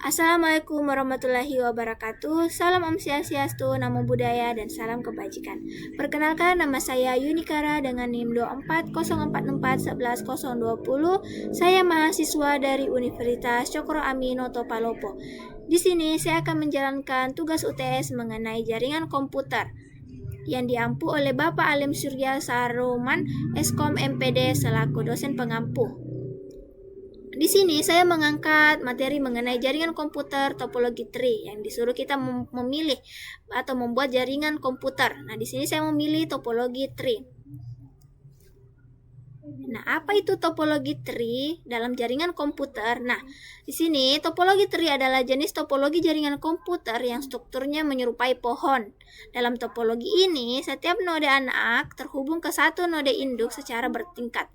Assalamualaikum warahmatullahi wabarakatuh. Salam Om Swastiastu, Namo Buddhaya, dan salam kebajikan. Perkenalkan, nama saya Yunikara dengan NIM 24044111020. Saya mahasiswa dari Universitas Cokro Aminoto Palopo. Di sini saya akan menjalankan tugas UTS mengenai jaringan komputer yang diampu oleh Bapak Alim Surya Saroman, Eskom MPD selaku dosen pengampu. Di sini saya mengangkat materi mengenai jaringan komputer topologi tree yang disuruh kita memilih atau membuat jaringan komputer. Nah, di sini saya memilih topologi tree. Nah, apa itu topologi tree dalam jaringan komputer? Nah, di sini topologi tree adalah jenis topologi jaringan komputer yang strukturnya menyerupai pohon. Dalam topologi ini, setiap node anak terhubung ke satu node induk secara bertingkat,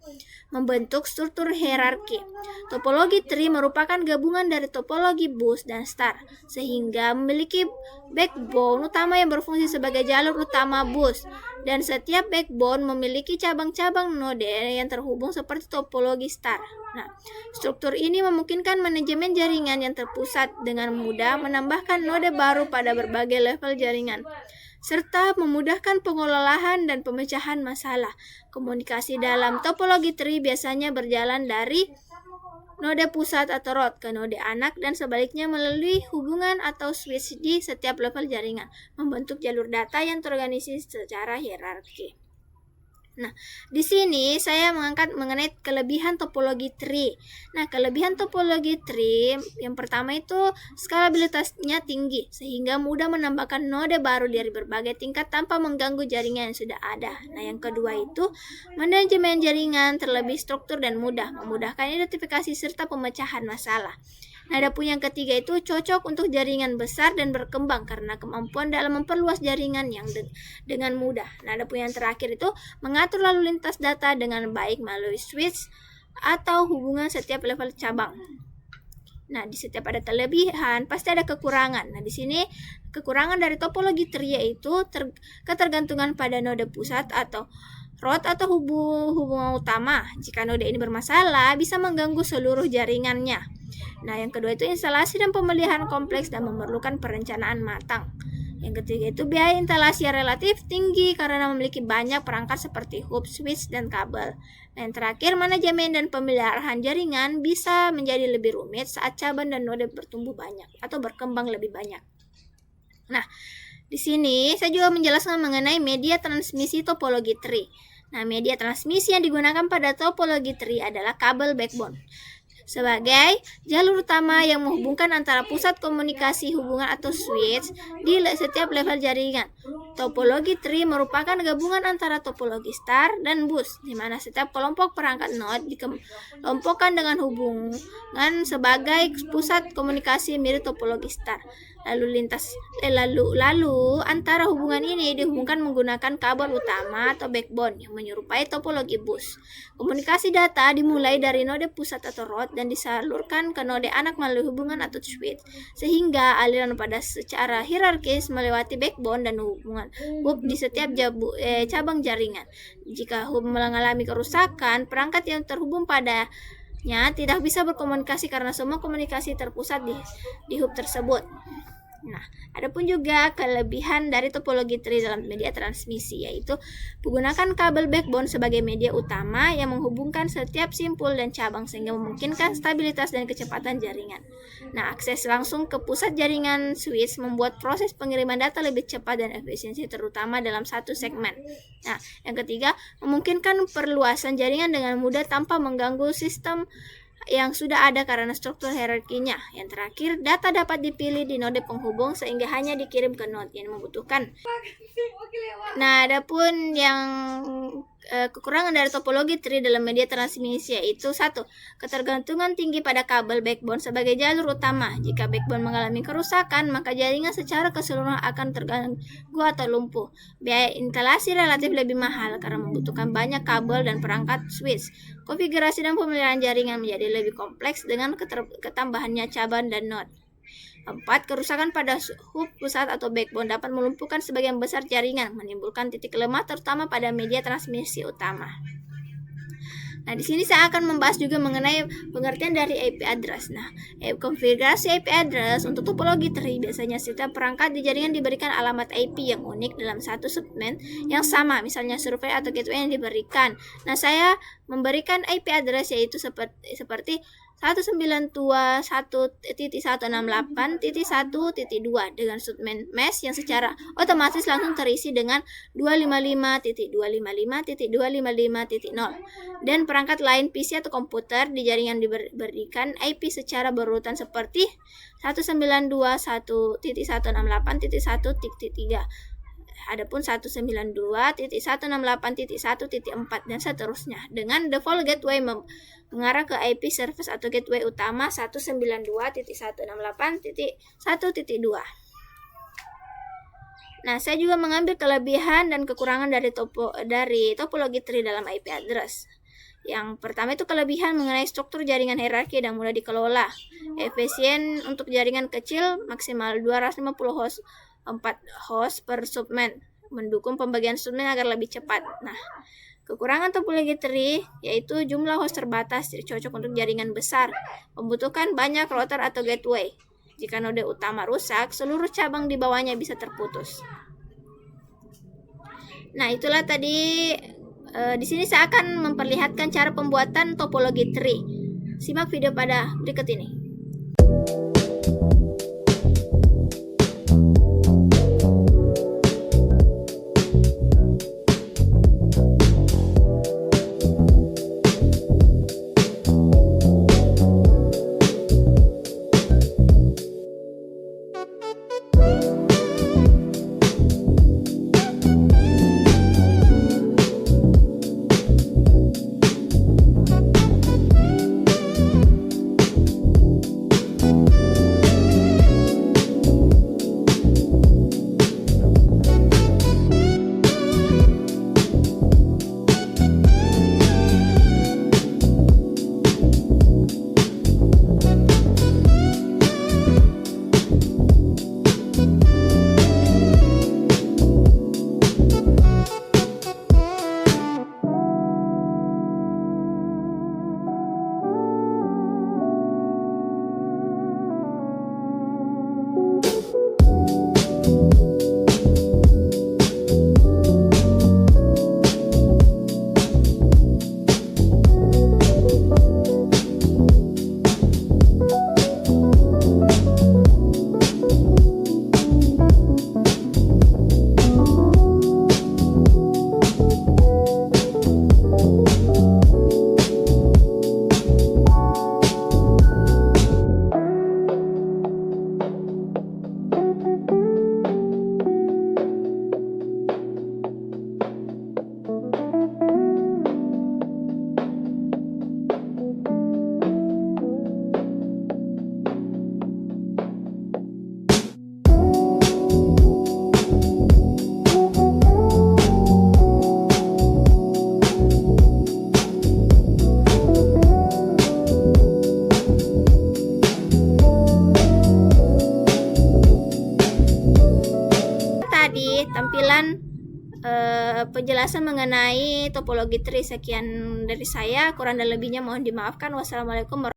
membentuk struktur hierarki. Topologi tree merupakan gabungan dari topologi bus dan star, sehingga memiliki backbone utama yang berfungsi sebagai jalur utama bus, dan setiap backbone memiliki cabang-cabang node yang terhubung seperti topologi star. Nah, struktur ini memungkinkan manajemen jaringan yang terpusat dengan mudah menambahkan node baru pada berbagai level jaringan, serta memudahkan pengelolaan dan pemecahan masalah. Komunikasi dalam topologi tree biasanya berjalan dari node pusat atau root ke node anak dan sebaliknya melalui hubungan atau switch di setiap level jaringan, membentuk jalur data yang terorganisir secara hierarki. Nah, di sini saya mengangkat mengenai kelebihan topologi tree. Nah, kelebihan topologi tree yang pertama itu skalabilitasnya tinggi, sehingga mudah menambahkan node baru dari berbagai tingkat tanpa mengganggu jaringan yang sudah ada. Nah, yang kedua itu manajemen jaringan terlebih struktur dan mudah, memudahkan identifikasi serta pemecahan masalah. Nah, adapun yang ketiga itu cocok untuk jaringan besar dan berkembang karena kemampuan dalam memperluas jaringan yang dengan mudah. Nah, adapun yang terakhir itu mengatur lalu lintas data dengan baik melalui switch atau hubungan setiap level cabang. Nah, di setiap ada kelebihan pasti ada kekurangan. Nah, di sini kekurangan dari topologi tree yaitu ketergantungan pada node pusat atau root atau hubungan utama. Jika node ini bermasalah, bisa mengganggu seluruh jaringannya. Nah, yang kedua itu instalasi dan pemeliharaan kompleks dan memerlukan perencanaan matang. Yang ketiga itu biaya instalasi relatif tinggi karena memiliki banyak perangkat seperti hub, switch, dan kabel. Dan yang terakhir, manajemen dan pemeliharaan jaringan bisa menjadi lebih rumit saat cabang dan node bertumbuh banyak atau berkembang lebih banyak. Nah, di sini saya juga menjelaskan mengenai media transmisi topologi tree. Nah, media transmisi yang digunakan pada topologi tree adalah kabel backbone sebagai jalur utama yang menghubungkan antara pusat komunikasi hubungan atau switch di setiap level jaringan. Topologi tree merupakan gabungan antara topologi star dan bus, di mana setiap kelompok perangkat node dikelompokkan dengan hubungan sebagai pusat komunikasi mirip topologi star. Lalu antara hubungan ini dihubungkan menggunakan kabel utama atau backbone yang menyerupai topologi bus. Komunikasi data dimulai dari node pusat atau root dan disalurkan ke node anak melalui hubungan atau switch, sehingga aliran pada secara hierarkis melewati backbone dan hubungan hub di setiap cabang jaringan. Jika hub mengalami kerusakan, perangkat yang terhubung padanya tidak bisa berkomunikasi karena semua komunikasi terpusat di hub tersebut. Nah, adapun juga kelebihan dari topologi tree dalam media transmisi yaitu menggunakan kabel backbone sebagai media utama yang menghubungkan setiap simpul dan cabang sehingga memungkinkan stabilitas dan kecepatan jaringan. Nah, akses langsung ke pusat jaringan switch membuat proses pengiriman data lebih cepat dan efisiensi terutama dalam satu segmen. Nah, yang ketiga, memungkinkan perluasan jaringan dengan mudah tanpa mengganggu sistem yang sudah ada karena struktur hierarkinya. Yang terakhir, data dapat dipilih di node penghubung sehingga hanya dikirim ke node yang membutuhkan. Nah, adapun yang kekurangan dari topologi tree dalam media transmisi yaitu 1. Ketergantungan tinggi pada kabel backbone sebagai jalur utama. Jika backbone mengalami kerusakan, maka jaringan secara keseluruhan akan terganggu atau lumpuh. Biaya instalasi relatif lebih mahal karena membutuhkan banyak kabel dan perangkat switch. Konfigurasi dan pemeliharaan jaringan menjadi lebih kompleks dengan ketambahannya cabang dan node. 4. Kerusakan pada hub pusat atau backbone dapat melumpuhkan sebagian besar jaringan, menimbulkan titik lemah terutama pada media transmisi utama. Nah, di sini saya akan membahas juga mengenai pengertian dari IP address. Nah, konfigurasi IP address untuk topologi tree biasanya setiap perangkat di jaringan diberikan alamat IP yang unik dalam satu segmen yang sama, misalnya survei atau gateway yang diberikan. Nah, saya memberikan IP address yaitu seperti 192.1.168.1.2 dengan segmen mesh yang secara otomatis langsung terisi dengan 255.255.255.0 dan perangkat lain PC atau komputer di jaringan diberikan IP secara berurutan seperti 192.1.168.1.3. Adapun 192.168.1.4 dan seterusnya dengan default gateway mengarah ke IP service atau gateway utama 192.168.1.2. Nah, saya juga mengambil kelebihan dan kekurangan dari topologi tree dalam IP address. Yang pertama itu kelebihan mengenai struktur jaringan hierarki dan mudah dikelola. Efisien untuk jaringan kecil, maksimal 250 host, 4 host per subnet, mendukung pembagian subnet agar lebih cepat. Nah, kekurangan topologi tree yaitu jumlah host terbatas, tidak cocok untuk jaringan besar, membutuhkan banyak router atau gateway. Jika node utama rusak, seluruh cabang di bawahnya bisa terputus. Nah, itulah tadi di sini saya akan memperlihatkan cara pembuatan topologi tree. Simak video pada berikut ini. Tampilan penjelasan mengenai topologi tree. Sekian dari saya, kurang dan lebihnya mohon dimaafkan. Wassalamualaikum warahmatullahi wabarakatuh.